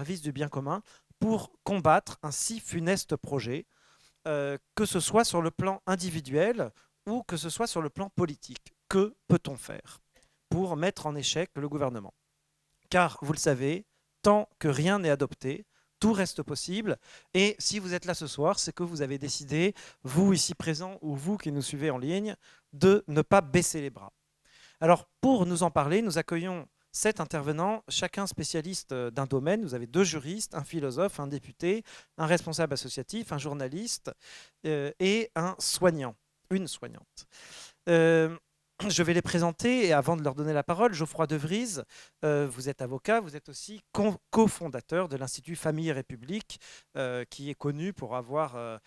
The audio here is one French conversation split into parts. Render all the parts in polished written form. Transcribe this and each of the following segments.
service du bien commun pour combattre un si funeste projet, que ce soit sur le plan individuel ou que ce soit sur le plan politique. Que peut-on faire pour mettre en échec le gouvernement? Car, vous le savez, tant que rien n'est adopté, tout reste possible. Et si vous êtes là ce soir, c'est que vous avez décidé, vous ici présents ou vous qui nous suivez en ligne, de ne pas baisser les bras. Alors, pour nous en parler, nous accueillons 7 intervenants, chacun spécialiste d'un domaine. Vous avez 2 juristes, un philosophe, un député, un responsable associatif, un journaliste et un soignant, une soignante. Je vais les présenter et avant de leur donner la parole, Geoffroy De Vries, vous êtes avocat, vous êtes aussi cofondateur de l'Institut Famille et République, qui est connu pour avoir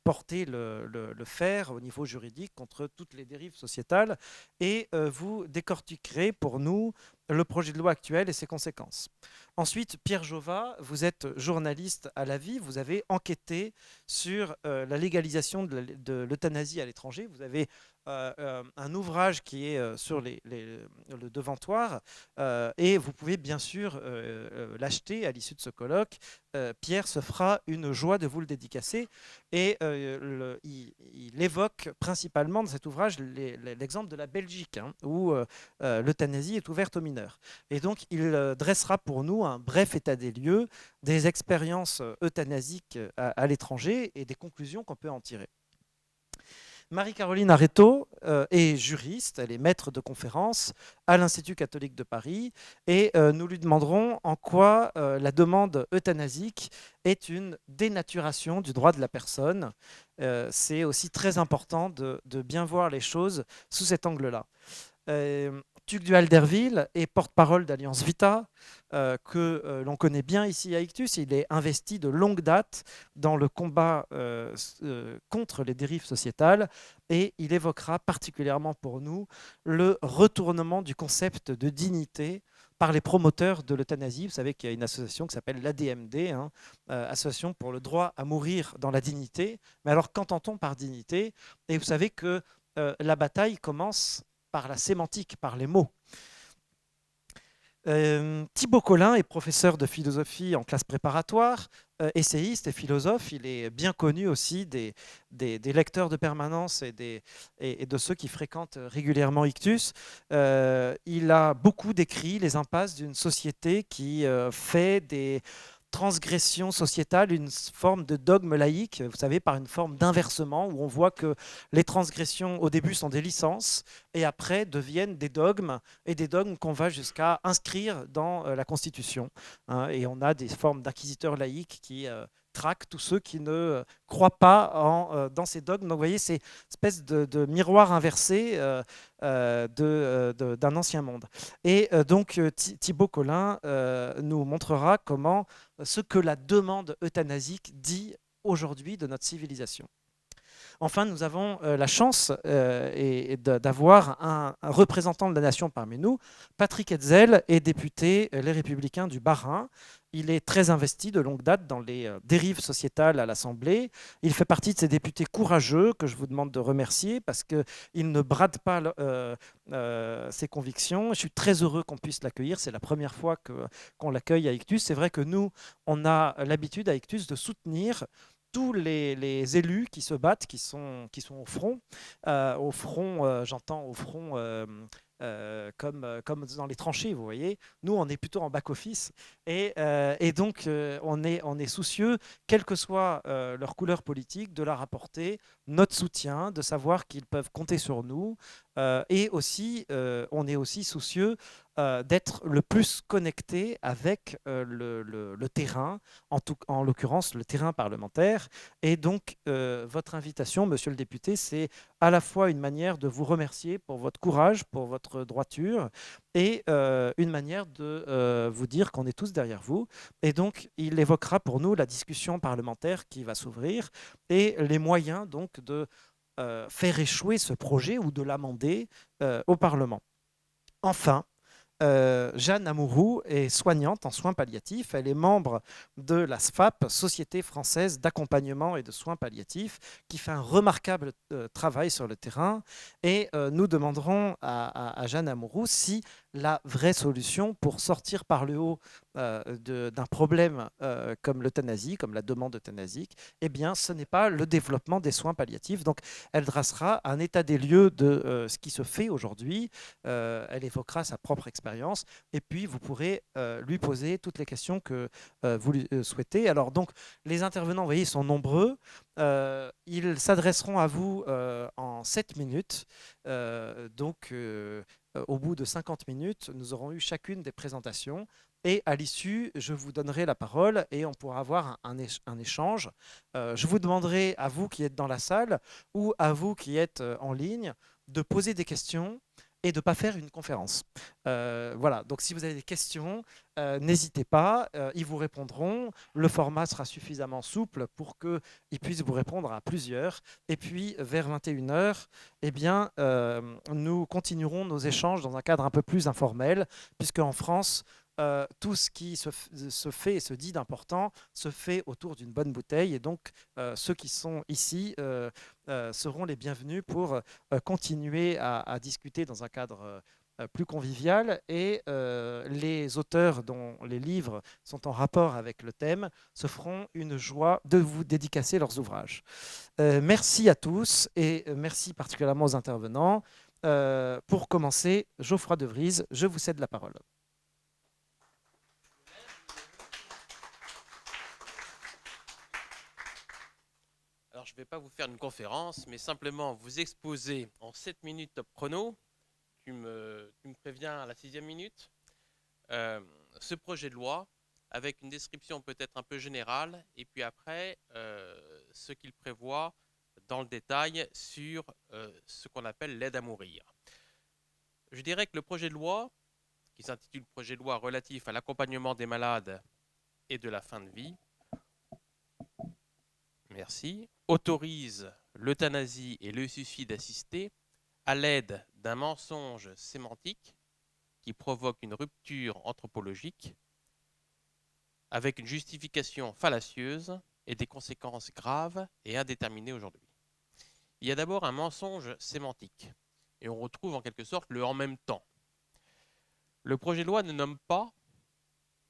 porté le fer au niveau juridique contre toutes les dérives sociétales, et vous décortiquerez pour nous le projet de loi actuel et ses conséquences. Ensuite, Pierre Jova, vous êtes journaliste à la vie, vous avez enquêté sur la légalisation de l'euthanasie à l'étranger. Vous avez un ouvrage qui est sur le devantoir et vous pouvez bien sûr l'acheter à l'issue de ce colloque. Pierre se fera une joie de vous le dédicacer et il évoque principalement dans cet ouvrage l'exemple de la Belgique, hein, où l'euthanasie est ouverte aux mineurs. Et donc il dressera pour nous un bref état des lieux des expériences euthanasiques à l'étranger et des conclusions qu'on peut en tirer. Marie-Caroline Areto est juriste, elle est maître de conférence à l'Institut catholique de Paris et nous lui demanderons en quoi la demande euthanasique est une dénaturation du droit de la personne. C'est aussi très important de bien voir les choses sous cet angle-là. Tugdual Derville est porte-parole d'Alliance Vita, que l'on connaît bien ici à Ictus. Il est investi de longue date dans le combat contre les dérives sociétales et il évoquera particulièrement pour nous le retournement du concept de dignité par les promoteurs de l'euthanasie. Vous savez qu'il y a une association qui s'appelle l'ADMD, hein, Association pour le droit à mourir dans la dignité. Mais alors qu'entend-on par dignité? Et vous savez que la bataille commence par la sémantique, par les mots. Thibaut Collin est professeur de philosophie en classe préparatoire, essayiste et philosophe. Il est bien connu aussi des lecteurs de permanence et de ceux qui fréquentent régulièrement Ictus. Il a beaucoup décrit les impasses d'une société qui fait des transgression sociétale, une forme de dogme laïque, vous savez, par une forme d'inversement, où on voit que les transgressions, au début, sont des licences, et après deviennent des dogmes, et des dogmes qu'on va jusqu'à inscrire dans la Constitution. Hein, et on a des formes d'inquisiteurs laïques qui traquent tous ceux qui ne croient pas dans ces dogmes. Donc vous voyez, c'est une espèce de miroir inversé d'un ancien monde. Et donc Thibaut Collin nous montrera comment ce que la demande euthanasique dit aujourd'hui de notre civilisation. Enfin, nous avons la chance d'avoir un représentant de la nation parmi nous. Patrick Hetzel est député Les Républicains du Bas-Rhin. Il est très investi de longue date dans les dérives sociétales à l'Assemblée. Il fait partie de ces députés courageux que je vous demande de remercier parce qu'il ne brade pas ses convictions. Je suis très heureux qu'on puisse l'accueillir. C'est la première fois qu'on l'accueille à Ictus. C'est vrai que nous, on a l'habitude à Ictus de soutenir tous les élus qui se battent, qui sont au front, j'entends au front comme dans les tranchées, vous voyez. Nous, on est plutôt en back-office et donc on est soucieux, quelle que soit leur couleur politique, de leur apporter notre soutien, de savoir qu'ils peuvent compter sur nous et aussi, on est aussi soucieux d'être le plus connecté avec le terrain, en l'occurrence le terrain parlementaire. Et donc, votre invitation, monsieur le député, c'est à la fois une manière de vous remercier pour votre courage, pour votre droiture, et une manière de vous dire qu'on est tous derrière vous. Et donc, il évoquera pour nous la discussion parlementaire qui va s'ouvrir et les moyens donc de faire échouer ce projet ou de l'amender au Parlement. Enfin, Jeanne Amourou est soignante en soins palliatifs. Elle est membre de la SFAP, Société française d'accompagnement et de soins palliatifs, qui fait un remarquable travail sur le terrain. Et nous demanderons à Jeanne Amourou si la vraie solution pour sortir par le haut d'un problème comme l'euthanasie, comme la demande euthanasique, eh bien, ce n'est pas le développement des soins palliatifs. Donc, elle dressera un état des lieux de ce qui se fait aujourd'hui. Elle évoquera sa propre expérience. Et puis, vous pourrez lui poser toutes les questions que vous lui souhaitez. Alors, donc, les intervenants, vous voyez, sont nombreux. Ils s'adresseront à vous en 7 minutes. Au bout de 50 minutes, nous aurons eu chacune des présentations. Et à l'issue, je vous donnerai la parole et on pourra avoir un échange. Je vous demanderai, à vous qui êtes dans la salle ou à vous qui êtes en ligne, de poser des questions et de ne pas faire une conférence. Voilà, donc si vous avez des questions, n'hésitez pas, ils vous répondront. Le format sera suffisamment souple pour qu'ils puissent vous répondre à plusieurs. Et puis, vers 21 heures, eh bien, nous continuerons nos échanges dans un cadre un peu plus informel, puisque en France, tout ce qui se fait et se dit d'important se fait autour d'une bonne bouteille. Et donc, ceux qui sont ici seront les bienvenus pour continuer à discuter dans un cadre plus convivial. Et les auteurs dont les livres sont en rapport avec le thème se feront une joie de vous dédicacer leurs ouvrages. Merci à tous et merci particulièrement aux intervenants. Pour commencer, Geoffroy de Vries, je vous cède la parole. Alors, je ne vais pas vous faire une conférence, mais simplement vous exposer en 7 minutes top chrono. Tu me préviens à la 6e minute. euh, ce projet de loi avec une description peut-être un peu générale et puis après ce qu'il prévoit dans le détail sur ce qu'on appelle l'aide à mourir. Je dirais que le projet de loi, qui s'intitule projet de loi relatif à l'accompagnement des malades et de la fin de vie, merci, autorise l'euthanasie et le suicide assisté à l'aide d'un mensonge sémantique qui provoque une rupture anthropologique avec une justification fallacieuse et des conséquences graves et indéterminées aujourd'hui. Il y a d'abord un mensonge sémantique, et on retrouve en quelque sorte le en même temps. Le projet de loi ne nomme pas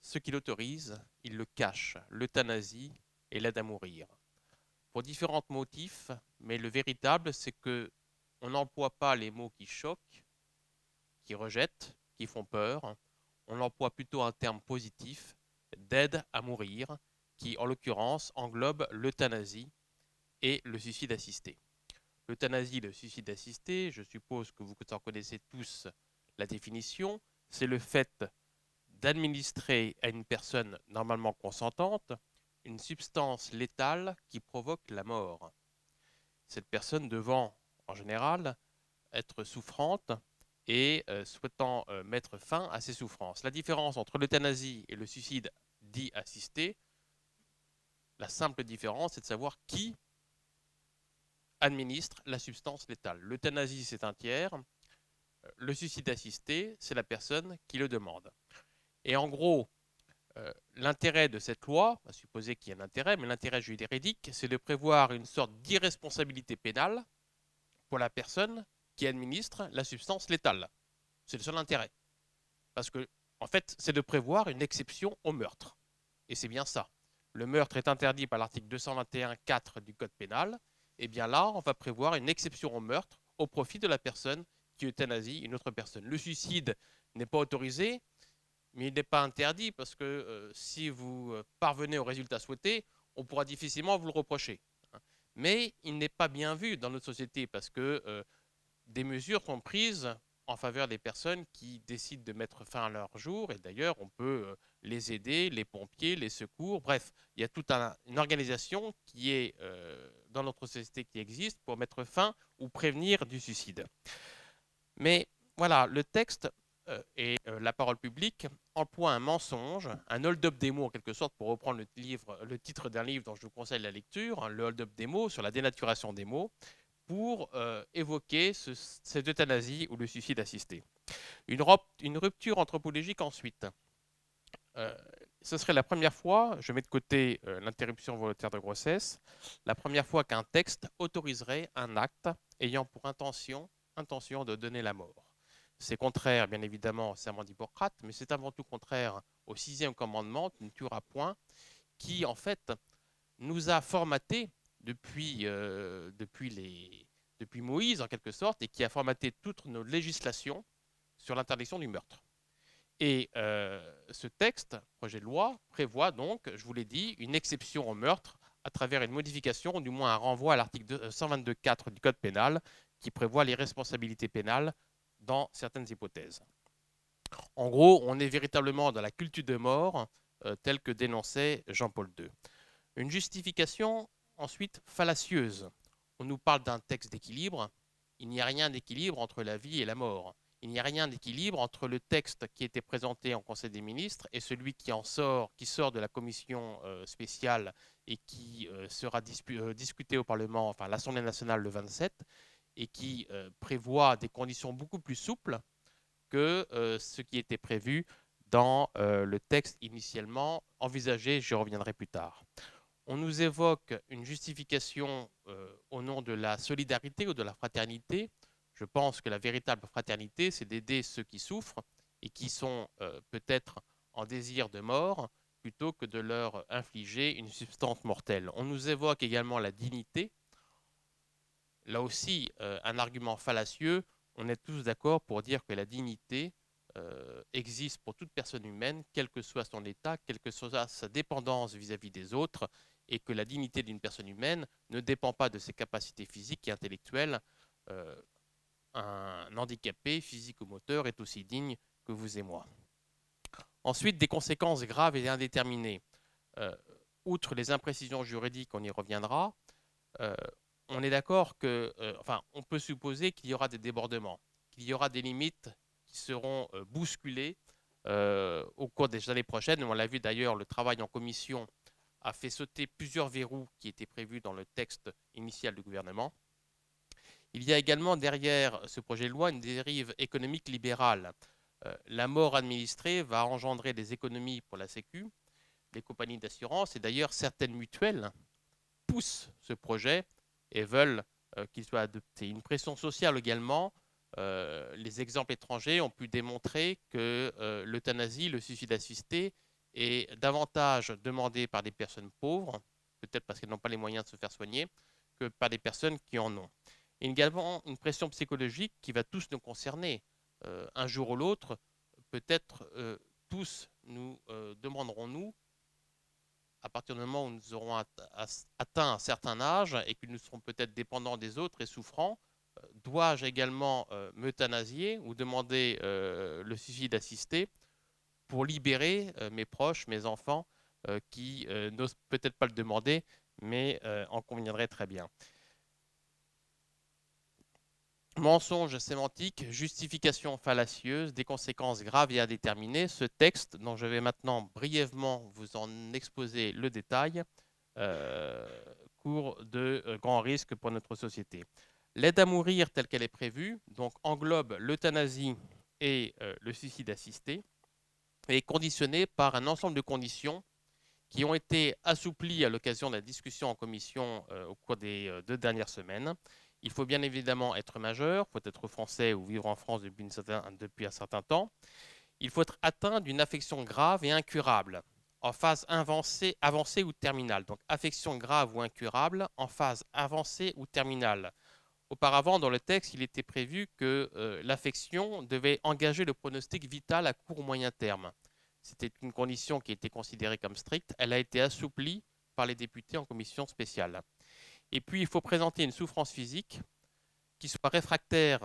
ce qu'il autorise, il le cache, l'euthanasie et l'aide à mourir. Pour différents motifs, mais le véritable, c'est que on n'emploie pas les mots qui choquent, qui rejettent, qui font peur. On emploie plutôt un terme positif d'aide à mourir, qui en l'occurrence englobe l'euthanasie et le suicide assisté. L'euthanasie et le suicide assisté, je suppose que vous en connaissez tous la définition, c'est le fait d'administrer à une personne normalement consentante une substance létale qui provoque la mort. Cette personne devant, en général, être souffrante et souhaitant mettre fin à ses souffrances. La différence entre l'euthanasie et le suicide dit assisté, la simple différence, c'est de savoir qui administre la substance létale. L'euthanasie, c'est un tiers. Le suicide assisté, c'est la personne qui le demande. Et en gros, l'intérêt de cette loi, à supposer qu'il y a un intérêt, mais l'intérêt juridique, c'est de prévoir une sorte d'irresponsabilité pénale pour la personne qui administre la substance létale. C'est le seul intérêt. Parce que, en fait, c'est de prévoir une exception au meurtre. Et c'est bien ça. Le meurtre est interdit par l'article 221.4 du Code pénal. Et bien là, on va prévoir une exception au meurtre au profit de la personne qui euthanasie une autre personne. Le suicide n'est pas autorisé, mais il n'est pas interdit parce que si vous parvenez au résultat souhaité, on pourra difficilement vous le reprocher. Mais il n'est pas bien vu dans notre société parce que des mesures sont prises en faveur des personnes qui décident de mettre fin à leur jour. Et d'ailleurs, on peut les aider, les pompiers, les secours. Bref, il y a toute une organisation qui est dans notre société qui existe pour mettre fin ou prévenir du suicide. Mais voilà, le texte et la parole publique emploient un mensonge, un hold-up des mots en quelque sorte, pour reprendre le titre d'un livre dont je vous conseille la lecture, le hold-up des mots sur la dénaturation des mots, pour évoquer cette euthanasie ou le suicide assisté. Une rupture anthropologique ensuite. Ce serait la première fois, je mets de côté l'interruption volontaire de grossesse, la première fois qu'un texte autoriserait un acte ayant pour intention de donner la mort. C'est contraire, bien évidemment, au serment d'Hippocrate, mais c'est avant tout contraire au sixième commandement, tu ne tueras point, qui, en fait, nous a formaté depuis Moïse, en quelque sorte, et qui a formaté toutes nos législations sur l'interdiction du meurtre. Et ce texte, projet de loi, prévoit donc, je vous l'ai dit, une exception au meurtre à travers une modification, ou du moins un renvoi à l'article 122.4 du Code pénal, qui prévoit les responsabilités pénales dans certaines hypothèses. En gros, on est véritablement dans la culture de mort telle que dénonçait Jean-Paul II. Une justification ensuite fallacieuse. On nous parle d'un texte d'équilibre. Il n'y a rien d'équilibre entre la vie et la mort. Il n'y a rien d'équilibre entre le texte qui était présenté en Conseil des ministres et celui qui sort de la commission spéciale et qui sera discuté au Parlement, enfin l'Assemblée nationale le 27, et qui prévoit des conditions beaucoup plus souples que ce qui était prévu dans le texte initialement envisagé. J'y reviendrai plus tard. On nous évoque une justification au nom de la solidarité ou de la fraternité. Je pense que la véritable fraternité, c'est d'aider ceux qui souffrent et qui sont peut-être en désir de mort, plutôt que de leur infliger une substance mortelle. On nous évoque également la dignité. Là aussi, un argument fallacieux. On est tous d'accord pour dire que la dignité existe pour toute personne humaine, quel que soit son état, quelle que soit sa dépendance vis-à-vis des autres, et que la dignité d'une personne humaine ne dépend pas de ses capacités physiques et intellectuelles. Un handicapé, physique ou moteur, est aussi digne que vous et moi. Ensuite, des conséquences graves et indéterminées. Outre les imprécisions juridiques, on y reviendra, on est d'accord que, on peut supposer qu'il y aura des débordements, qu'il y aura des limites qui seront bousculées au cours des années prochaines. On l'a vu d'ailleurs, le travail en commission a fait sauter plusieurs verrous qui étaient prévus dans le texte initial du gouvernement. Il y a également derrière ce projet de loi une dérive économique libérale. La mort administrée va engendrer des économies pour la Sécu, les compagnies d'assurance, et d'ailleurs certaines mutuelles poussent ce projet et veulent qu'il soit adopté. Une pression sociale également. Les exemples étrangers ont pu démontrer que l'euthanasie, le suicide assisté, est davantage demandé par des personnes pauvres, peut-être parce qu'elles n'ont pas les moyens de se faire soigner, que par des personnes qui en ont. Et également une pression psychologique qui va tous nous concerner. Un jour ou l'autre, peut-être tous nous demanderons-nous, à partir du moment où nous aurons atteint un certain âge et que nous serons peut-être dépendants des autres et souffrants, dois-je également m'euthanasier ou demander le suicide assisté pour libérer mes proches, mes enfants, qui n'osent peut-être pas le demander, mais en conviendraient très bien. Mensonge sémantique, justification fallacieuse, des conséquences graves et indéterminées. Ce texte, dont je vais maintenant brièvement vous en exposer le détail, court de grands risques pour notre société. L'aide à mourir telle qu'elle est prévue donc englobe l'euthanasie et le suicide assisté et est conditionnée par un ensemble de conditions qui ont été assouplies à l'occasion de la discussion en commission au cours des 2 dernières semaines. Il faut bien évidemment être majeur, il faut être français ou vivre en France depuis un certain temps. Il faut être atteint d'une affection grave et incurable en phase avancée ou terminale. Donc affection grave ou incurable en phase avancée ou terminale. Auparavant, dans le texte, il était prévu que l'affection devait engager le pronostic vital à court ou moyen terme. C'était une condition qui était considérée comme stricte. Elle a été assouplie par les députés en commission spéciale. Et puis, il faut présenter une souffrance physique qui est soit réfractaire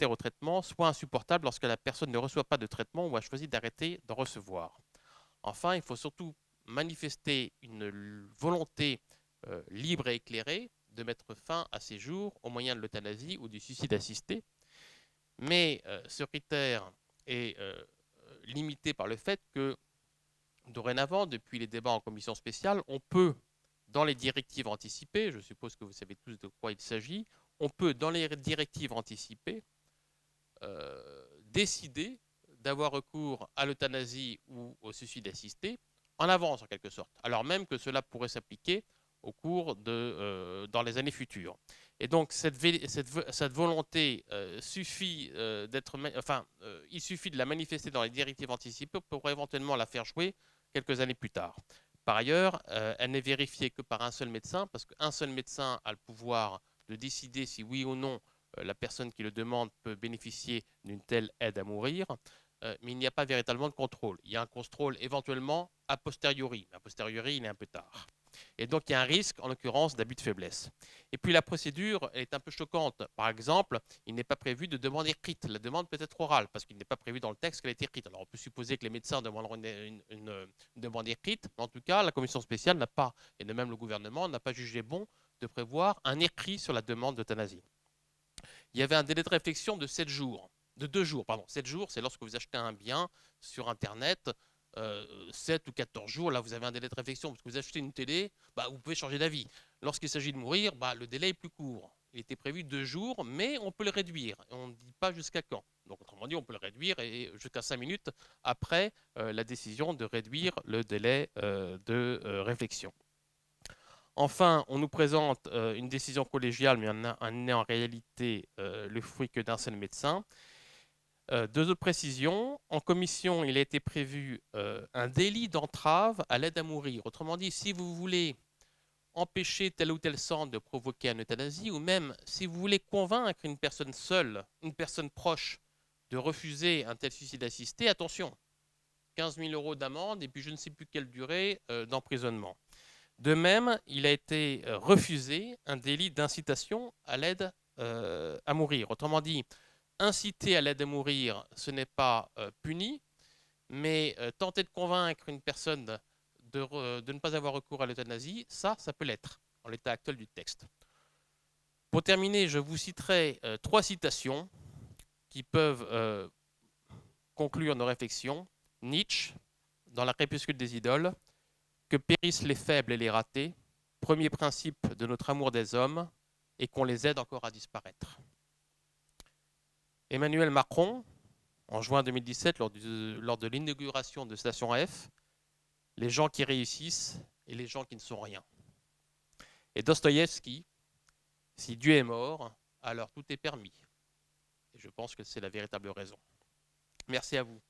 au traitement, soit insupportable lorsque la personne ne reçoit pas de traitement ou a choisi d'arrêter d'en recevoir. Enfin, il faut surtout manifester une volonté libre et éclairée de mettre fin à ces jours au moyen de l'euthanasie ou du suicide assisté. Mais ce critère est limité par le fait que dorénavant, depuis les débats en commission spéciale, on peut, dans les directives anticipées, je suppose que vous savez tous de quoi il s'agit, on peut, dans les directives anticipées, décider d'avoir recours à l'euthanasie ou au suicide assisté en avance, en quelque sorte, alors même que cela pourrait s'appliquer au cours dans les années futures. Et donc cette volonté il suffit de la manifester dans les directives anticipées pour éventuellement la faire jouer quelques années plus tard. Par ailleurs, elle n'est vérifiée que par un seul médecin, parce qu'un seul médecin a le pouvoir de décider si oui ou non la personne qui le demande peut bénéficier d'une telle aide à mourir, mais il n'y a pas véritablement de contrôle. Il y a un contrôle éventuellement a posteriori, mais a posteriori il est un peu tard. Et donc il y a un risque, en l'occurrence, d'abus de faiblesse. Et puis la procédure est un peu choquante. Par exemple, il n'est pas prévu de demande écrite. La demande peut être orale, parce qu'il n'est pas prévu dans le texte qu'elle est écrite. Alors on peut supposer que les médecins demanderont une demande écrite, mais en tout cas, la commission spéciale n'a pas, et de même le gouvernement, n'a pas jugé bon de prévoir un écrit sur la demande d'euthanasie. Il y avait un délai de réflexion de 7 jours. De 2 jours, pardon. 7 jours, c'est lorsque vous achetez un bien sur Internet. 7 ou 14 jours, là vous avez un délai de réflexion, parce que vous achetez une télé, vous pouvez changer d'avis. Lorsqu'il s'agit de mourir, le délai est plus court. Il était prévu 2 jours, mais on peut le réduire. On ne dit pas jusqu'à quand. Donc autrement dit, on peut le réduire et jusqu'à 5 minutes après la décision de réduire le délai de réflexion. Enfin, on nous présente une décision collégiale, mais elle n'est en réalité le fruit que d'un seul médecin. Deux autres précisions. En commission, il a été prévu un délit d'entrave à l'aide à mourir. Autrement dit, si vous voulez empêcher tel ou tel centre de provoquer une euthanasie, ou même si vous voulez convaincre une personne seule, une personne proche, de refuser un tel suicide assisté, attention, 15 000 € d'amende et puis je ne sais plus quelle durée d'emprisonnement. De même, il a été refusé un délit d'incitation à l'aide à mourir. Autrement dit, inciter à l'aide à mourir, ce n'est pas puni, mais tenter de convaincre une personne de ne pas avoir recours à l'euthanasie, ça peut l'être, en l'état actuel du texte. Pour terminer, je vous citerai 3 citations qui peuvent conclure nos réflexions. Nietzsche, dans La Crépuscule des idoles, que périssent les faibles et les ratés, premier principe de notre amour des hommes, et qu'on les aide encore à disparaître. Emmanuel Macron, en juin 2017, lors de l'inauguration de Station F, les gens qui réussissent et les gens qui ne sont rien. Et Dostoïevski, si Dieu est mort, alors tout est permis. Et je pense que c'est la véritable raison. Merci à vous.